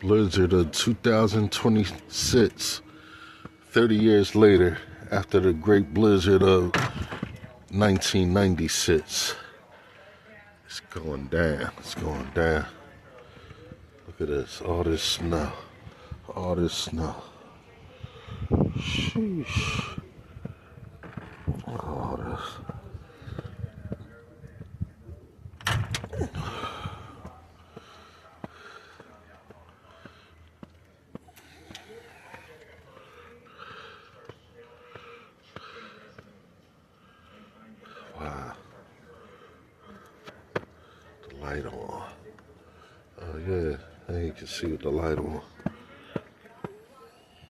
blizzard of 2026, 30 years later, after the great blizzard of 1996. It's going down. It's going down. Look at this. All this snow. All this snow. Sheesh. All this. Wow. The light on. Oh yeah, now you can see with the light on.